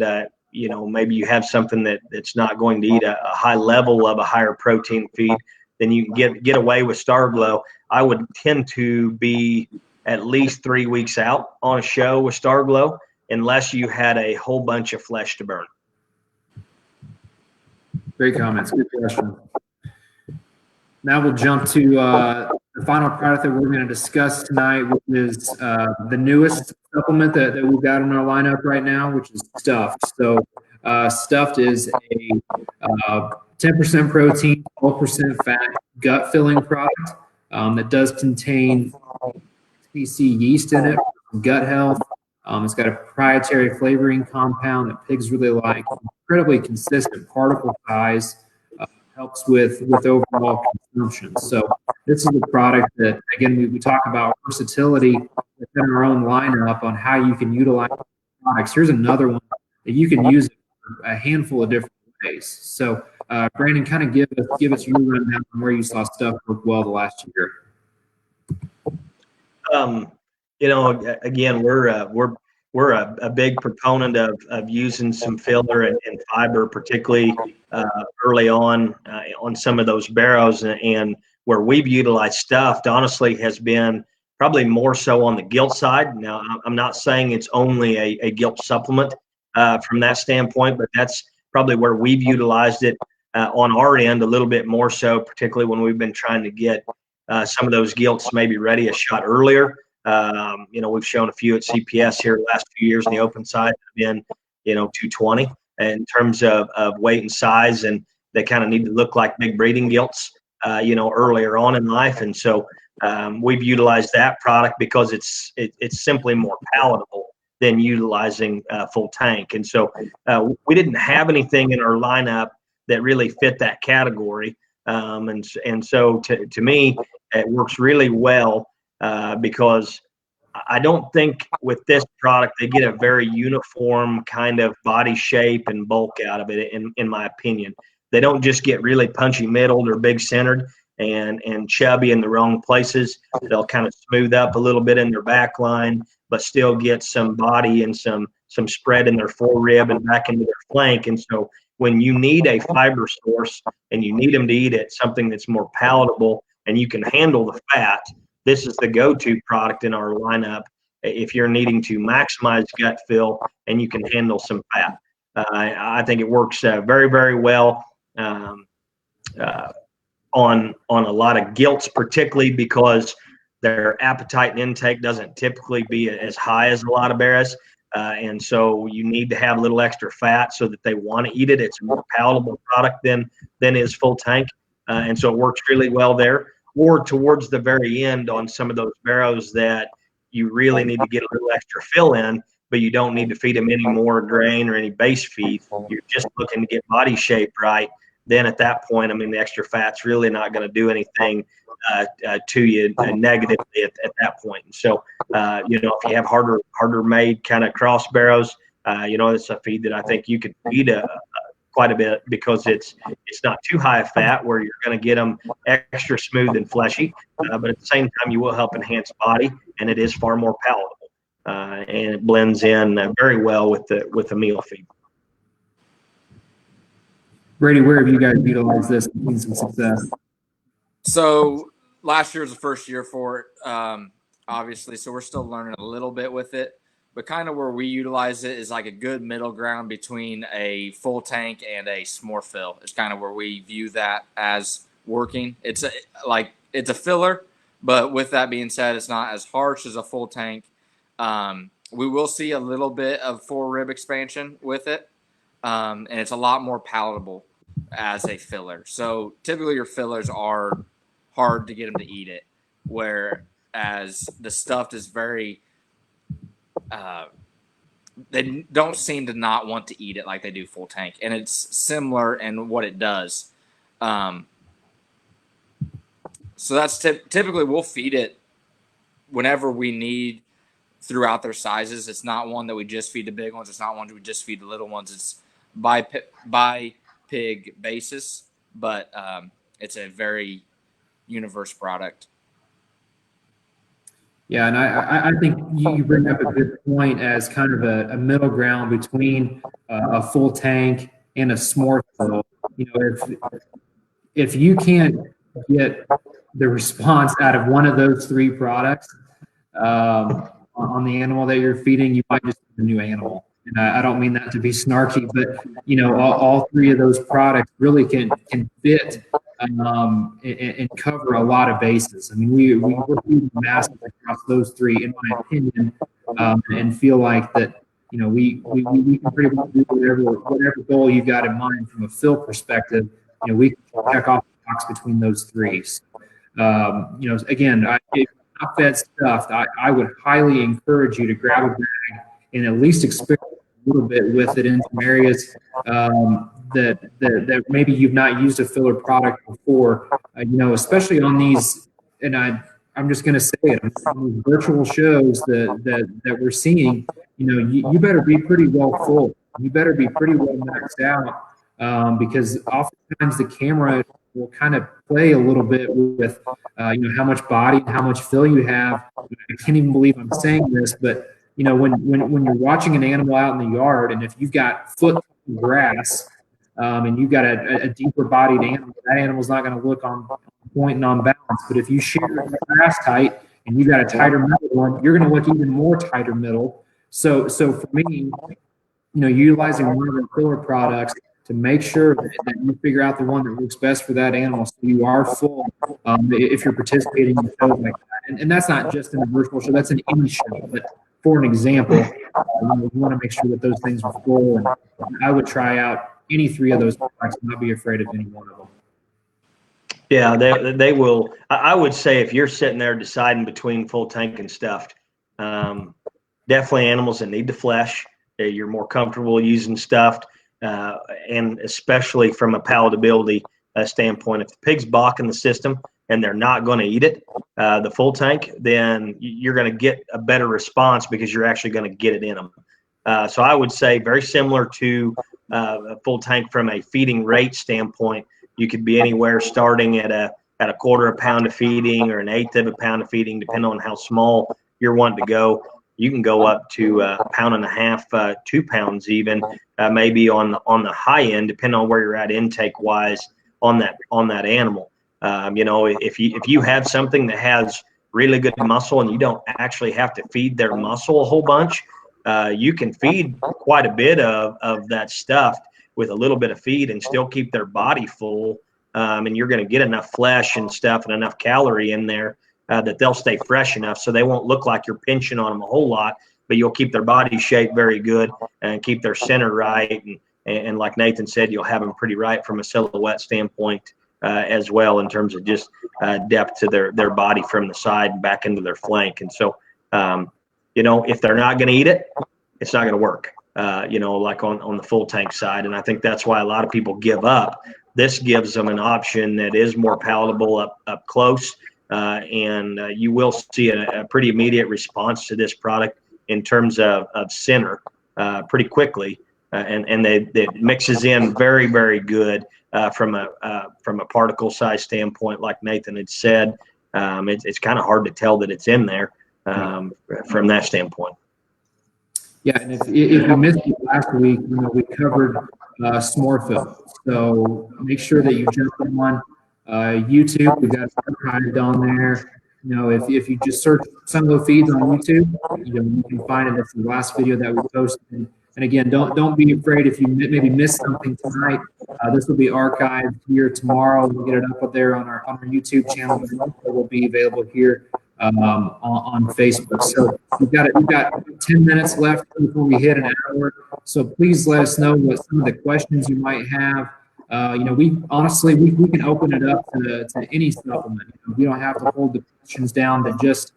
maybe you have something that's not going to eat a high level of a higher protein feed, then you can get away with Star-Glo. I would tend to be at least 3 weeks out on a show with Star-Glo, unless you had a whole bunch of flesh to burn. Great comments. Good question. Now we'll jump to the final product that we're going to discuss tonight, which is the newest supplement that we've got in our lineup right now, which is Stuffed. So Stuffed is a 10% protein, 12% fat, gut filling product. that does contain SPC yeast in it for gut health. It's got a proprietary flavoring compound that pigs really like. Incredibly consistent particle size, helps with overall consumption. So this is a product that, again, we talk about versatility within our own lineup on how you can utilize products. Here's another one that you can use for a handful of different ways. So Brandon, kind of give us your rundown on where you saw stuff work well the last year. Again, we're a big proponent of using some filler and fiber, particularly early on some of those barrows, and where we've utilized stuffed, honestly, has been probably more so on the gilt side. Now, I'm not saying it's only a gilt supplement from that standpoint, but that's probably where we've utilized it on our end a little bit more so, particularly when we've been trying to get some of those gilts maybe ready a shot earlier. We've shown a few at CPS here the last few years in the open side have been, 220 in terms of weight and size, and they kind of need to look like big breeding gilts, earlier on in life. And so we've utilized that product because it's simply more palatable than utilizing full tank. And so we didn't have anything in our lineup that really fit that category. And so to me, it works really well because I don't think with this product they get a very uniform kind of body shape and bulk out of it. In my opinion, they don't just get really punchy middled or big centered and chubby in the wrong places. They'll kind of smooth up a little bit in their back line, but still get some body and some spread in their forerib and back into their flank. And so when you need a fiber source and you need them to eat it, something that's more palatable and you can handle the fat, this is the go-to product in our lineup if you're needing to maximize gut fill and you can handle some fat. I think it works very, very well on a lot of gilts, particularly because their appetite and intake doesn't typically be as high as a lot of barrows. And so you need to have a little extra fat so that they want to eat it. It's a more palatable product than is full tank. And so it works really well there. Or towards the very end on some of those barrows that you really need to get a little extra fill in, but you don't need to feed them any more grain or any base feed. You're just looking to get body shape right. Then at that point, the extra fat's really not going to do anything to you negatively at that point. And so, if you have harder made kind of cross barrows, it's a feed that I think you could feed quite a bit because it's not too high of fat where you're going to get them extra smooth and fleshy, but at the same time you will help enhance body, and it is far more palatable, and it blends in very well with the meal feed. Brady, where have you guys utilized this and seen some success? So last year was the first year for it, obviously, so we're still learning a little bit with it. But kind of where we utilize it is like a good middle ground between a full tank and a s'more fill. It's kind of where we view that as working. It's a filler, but with that being said, it's not as harsh as a full tank. We will see a little bit of forerib expansion with it, and it's a lot more palatable as a filler. So typically your fillers are hard to get them to eat it, whereas the stuffed is very they don't seem to not want to eat it like they do full tank, and it's similar in what it does. So that's typically we'll feed it whenever we need throughout their sizes. It's not one that we just feed the big ones. It's not one that we just feed the little ones. It's by pig basis, but it's a very universe product. Yeah, and I think you bring up a good point as kind of a middle ground between a full tank and a s'more fill. If you can't get the response out of one of those three products on the animal that you're feeding, you might just get a new animal. And I don't mean that to be snarky, but all three of those products really can fit and cover a lot of bases. We're feeding masses across those three, in my opinion, and feel like that we can pretty much do whatever goal you've got in mind from a fill perspective. We can check off the box between those three. So, Again, if not fed stuffed, I would highly encourage you to grab a bag and at least experiment a little bit with it in some areas that maybe you've not used a filler product before. Especially on these, and I'm just going to say it, on these virtual shows that we're seeing. You better be pretty well full. You better be pretty well maxed out, because oftentimes the camera will kind of play a little bit with how much body and how much fill you have. I can't even believe I'm saying this, but when you're watching an animal out in the yard, and if you've got foot grass, and you've got a deeper bodied animal, that animal's not going to look on point and on balance. But if you share the grass tight and you got a tighter middle one, you're going to look even more tighter middle. So for me, utilizing one of the filler products to make sure that you figure out the one that works best for that animal, so you are full if you're participating in shows like that. And that's not just in a virtual show, that's in any show. But for an example, you want to make sure that those things are full. And I would try out any three of those products and not be afraid of any one of them. Yeah, they will. I would say if you're sitting there deciding between full tank and stuffed, definitely animals that need the flesh. You're more comfortable using stuffed, and especially from a palatability standpoint. If the pig's balking the system and they're not going to eat it, the full tank, then you're going to get a better response because you're actually going to get it in them. So I would say very similar to a full tank from a feeding rate standpoint. You could be anywhere starting at a quarter of a pound of feeding or an eighth of a pound of feeding, depending on how small you're wanting to go. You can go up to a pound and a half, 2 pounds even, maybe on the high end, depending on where you're at intake wise on that animal. If you have something that has really good muscle and you don't actually have to feed their muscle a whole bunch, you can feed quite a bit of that stuff with a little bit of feed and still keep their body full, and you're going to get enough flesh and stuff and enough calorie in there that they'll stay fresh enough so they won't look like you're pinching on them a whole lot, but you'll keep their body shape very good and keep their center right. And like Nathan said, you'll have them pretty right from a silhouette standpoint as well, in terms of just depth to their body from the side and back into their flank. And so, if they're not going to eat it, it's not going to work. Like on the full tank side. And I think that's why a lot of people give up. This gives them an option that is more palatable up close. And you will see a pretty immediate response to this product in terms of center pretty quickly. And it mixes in very, very good from a particle size standpoint, like Nathan had said. It's kind of hard to tell that it's in there from that standpoint. Yeah, and if you missed it last week, we covered Smorfil. So make sure that you jump on YouTube. We got archived on there. If you just search Sunglo feeds on YouTube, you can find it. That's the last video that we posted. And again, don't be afraid if you maybe missed something tonight. This will be archived here tomorrow. We'll get it up there on our YouTube channel. It will be available here on Facebook. So we've got 10 minutes left before we hit an hour. So please let us know what some of the questions you might have. We honestly can open it up to any supplement. We don't have to hold the questions down to just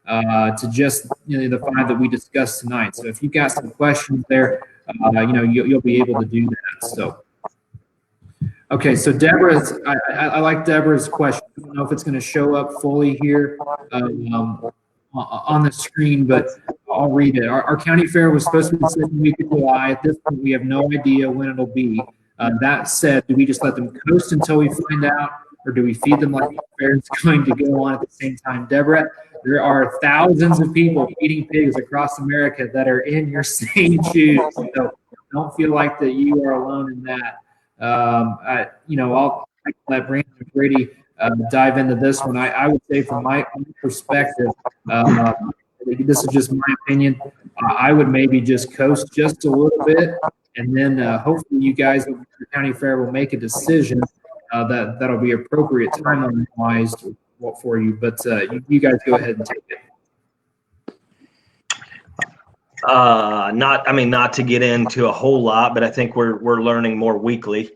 the 5 that we discussed tonight. So if you've got some questions there, you'll be able to do that. So. Okay, so Deborah's, I like Deborah's question. I don't know if it's going to show up fully here on the screen, but I'll read it. Our county fair was supposed to be the second week of July. At this point, we have no idea when it'll be. That said, do we just let them coast until we find out, or do we feed them like the fair is going to go on at the same time? Deborah, there are thousands of people feeding pigs across America that are in your same shoes. So don't feel like that you are alone in that. I'll let Brandon and Bradey dive into this one. I would say from my perspective, this is just my opinion. I would maybe just coast just a little bit, and then hopefully you guys at the county fair will make a decision that'll be appropriate timeline-wise for you. But you guys go ahead and take it. Not to get into a whole lot, but I think we're learning more weekly,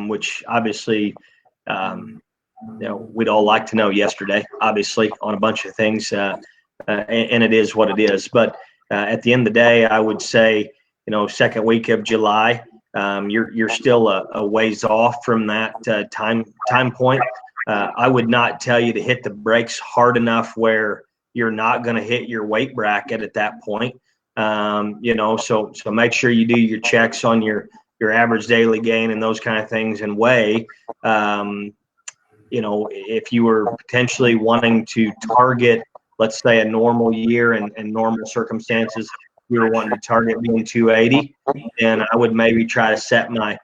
which obviously we'd all like to know yesterday, obviously, on a bunch of things, and it is what it is. But at the end of the day, I would say, second week of July, you're still a ways off from that time point. I would not tell you to hit the brakes hard enough where you're not going to hit your weight bracket at that point. So make sure you do your checks on your average daily gain and those kind of things, and weigh. If you were potentially wanting to target, let's say, a normal year and normal circumstances, you were wanting to target being 280, then I would maybe try to set my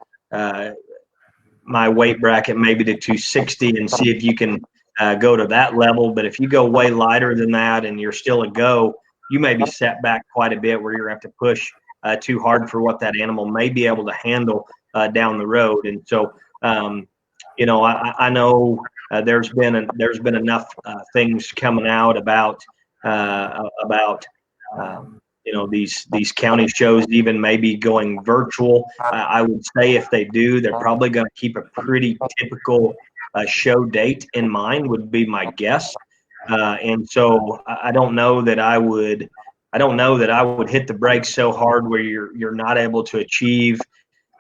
my weight bracket maybe to 260 and see if you can go to that level. But if you go way lighter than that and you're still a go, you may be set back quite a bit where you're going to have to push too hard for what that animal may be able to handle down the road. And so, I know there's been enough things coming out about these county shows even maybe going virtual. I would say if they do, they're probably going to keep a pretty typical show date in mind, would be my guess. And so I don't know that I would hit the brakes so hard where you're not able to achieve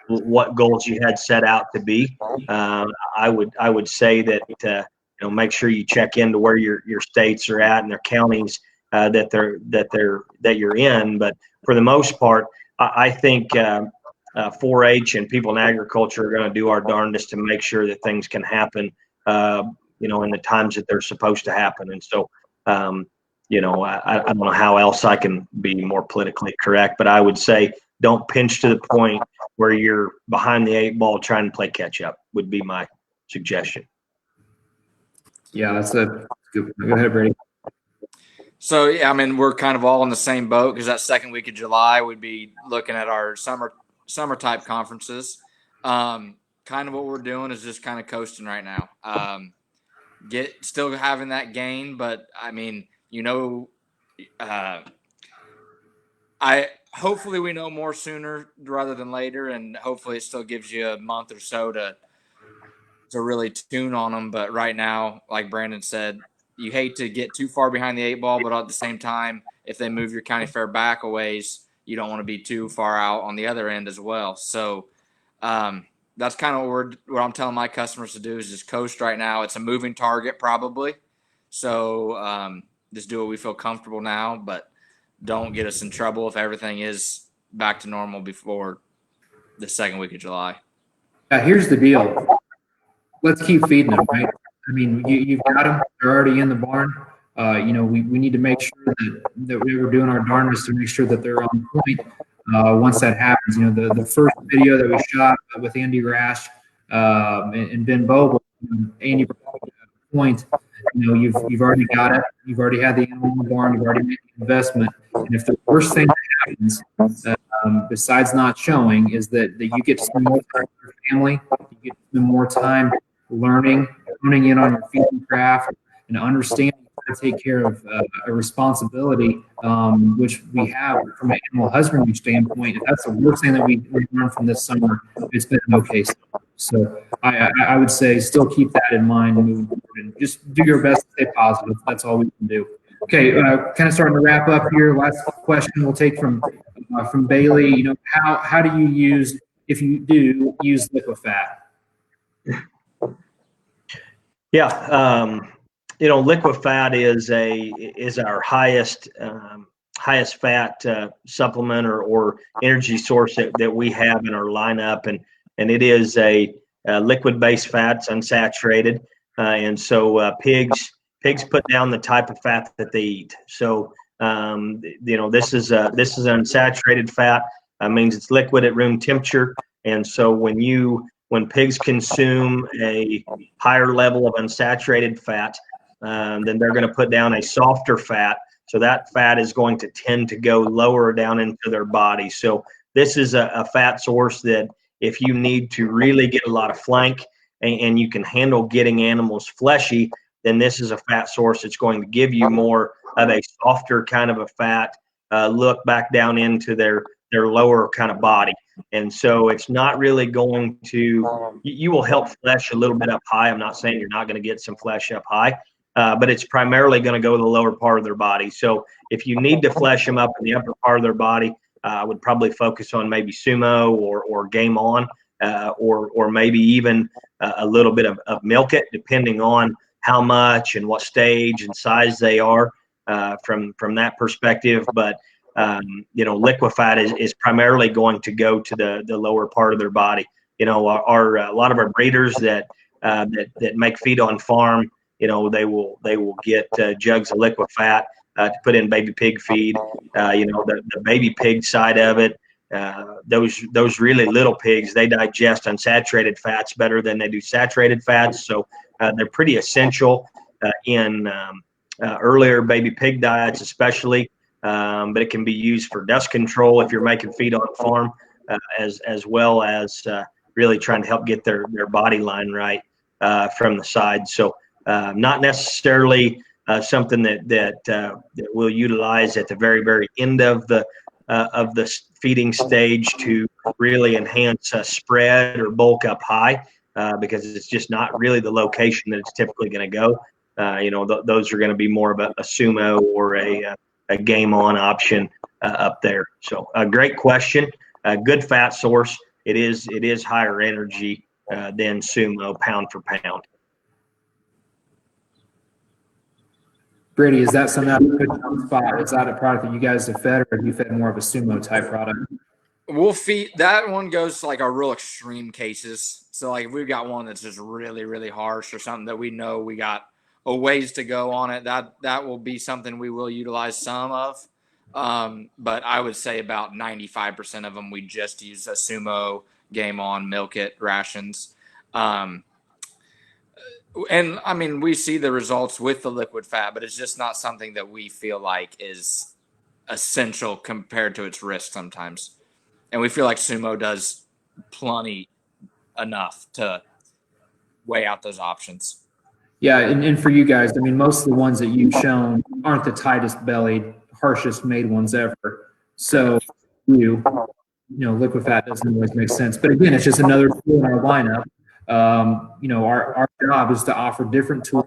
what goals you had set out to be. I would say that make sure you check into where your states are at and their counties that you're in. But for the most part, I think 4-H and people in agriculture are going to do our darndest to make sure that things can happen, in the times that they're supposed to happen. And so, I don't know how else I can be more politically correct, but I would say don't pinch to the point where you're behind the 8 ball trying to play catch up, would be my suggestion. Yeah, that's a good point. Go ahead, Brady. So, yeah, I mean, we're kind of all in the same boat because that second week of July, we'd be looking at our summer type conferences. Kind of what we're doing is just kind of coasting right now. Still having that gain, but I mean, hopefully we know more sooner rather than later, and hopefully it still gives you a month or so to really tune on them. But right now, like Brandon said, you hate to get too far behind the 8 ball, but at the same time, if they move your county fair back a ways, you don't want to be too far out on the other end as well. So that's kind of what I'm telling my customers to do is just coast right now. It's a moving target probably. So just do what we feel comfortable now, but don't get us in trouble if everything is back to normal before the second week of July. Here's the deal. Let's keep feeding them, right? I mean, you've got them. They're already in the barn. We need to make sure that we're doing our darndest to make sure that they're on point once that happens. The first video that we shot with Andy Rash and Ben Boble, Andy point, you've already got it. You've already had the animal in the barn. You've already made the investment. And if the worst thing that happens, besides not showing, is that you get to spend more time with your family, you get to spend more time learning, honing in on your feeding craft, and understanding how to take care of a responsibility, which we have from an animal husbandry standpoint. If that's the worst thing that we learned from this summer, it's been an okay summer. So I would say still keep that in mind and moving forward, and just do your best to stay positive. That's all we can do. Okay, kind of starting to wrap up here. Last question we'll take from Bailey. How do you use, if you do use liquefat? Yeah, liquefat is our highest fat supplement or energy source that we have in our lineup, and it is a liquid-based fat. It's unsaturated, and so pigs put down the type of fat that they eat. So this is unsaturated fat. Means it's liquid at room temperature, and so when pigs consume a higher level of unsaturated fat, then they're going to put down a softer fat. So that fat is going to tend to go lower down into their body. So this is a fat source that if you need to really get a lot of flank and you can handle getting animals fleshy, then this is a fat source that's going to give you more of a softer kind of a fat look back down into their their lower kind of body. And so it's not really going to, you will help flesh a little bit up high. I'm not saying you're not going to get some flesh up high, but it's primarily going to go to the lower part of their body. So if you need to flesh them up in the upper part of their body, I would probably focus on maybe Sumo or Game On, or maybe even a little bit of Milk It, depending on how much and what stage and size they are from that perspective. But liquefied is primarily going to go to the lower part of their body. A lot of our breeders that make feed on farm, they will get jugs of liquefat to put in baby pig feed. The baby pig side of it, those really little pigs, they digest unsaturated fats better than they do saturated fats. So they're pretty essential in earlier baby pig diets, especially. But it can be used for dust control if you're making feed on farm, as well as really trying to help get their body line right from the side. So not necessarily something that we'll utilize at the very, very end of the feeding stage to really enhance spread or bulk up high, because it's just not really the location that it's typically going to go. Those are going to be more of a Sumo or a Game On option up there. So a great question, a good fat source. It is higher energy than Sumo pound for pound. Bradey, is that something that put you on the spot? Is that a product that you guys have fed, or have you fed more of a Sumo type product? We'll feed that one goes to like our real extreme cases. So like if we've got one that's just really, really harsh or something that we know we got a ways to go on it, that will be something we will utilize some of. But I would say about 95% of them we just use a Sumo, Game On, Milk It rations. And I mean, we see the results with the liquid fat, but it's just not something that we feel like is essential compared to its risk sometimes. And we feel like Sumo does plenty enough to weigh out those options. Yeah, and for you guys, I mean, most of the ones that you've shown aren't the tightest bellied, harshest made ones ever. So liquefat doesn't always make sense. But again, it's just another tool in our lineup. Our job is to offer different tools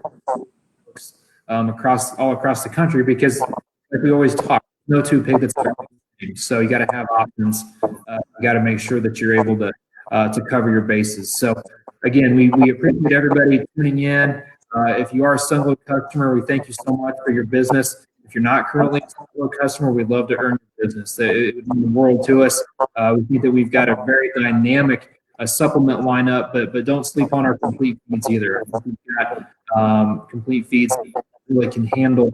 all across the country, because like we always talk, no two pig that's the same. So you got to have options. You got to make sure that you're able to cover your bases. So again, we appreciate everybody tuning in. If you are a Sunglo customer, we thank you so much for your business. If you're not currently a Sunglo customer, we'd love to earn your business. It would mean the world to us. We think that we've got a very dynamic supplement lineup, but don't sleep on our complete feeds either. We've got complete feeds that really can handle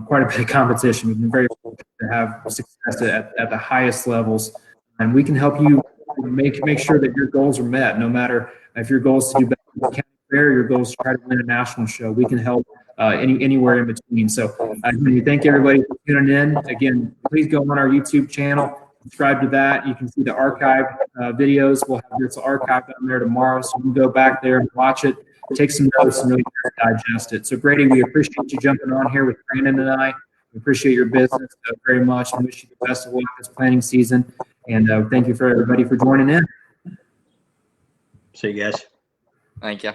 quite a bit of competition. We've been very fortunate to have success at the highest levels, and we can help you make sure that your goals are met. No matter if your goal is to do better in the county fair, your goal is to try to win a national show, we can help anywhere in between. So we thank everybody for tuning in. Again, please go on our YouTube channel, subscribe to that. You can see the archive videos. We'll have this archived on there tomorrow, so you can go back there and watch it, take some notes, and really digest it. So Bradey, we appreciate you jumping on here with Brandon and I. We appreciate your business very much, and wish you the best of luck this planting season. And thank you for everybody for joining in. See you guys. Thank you.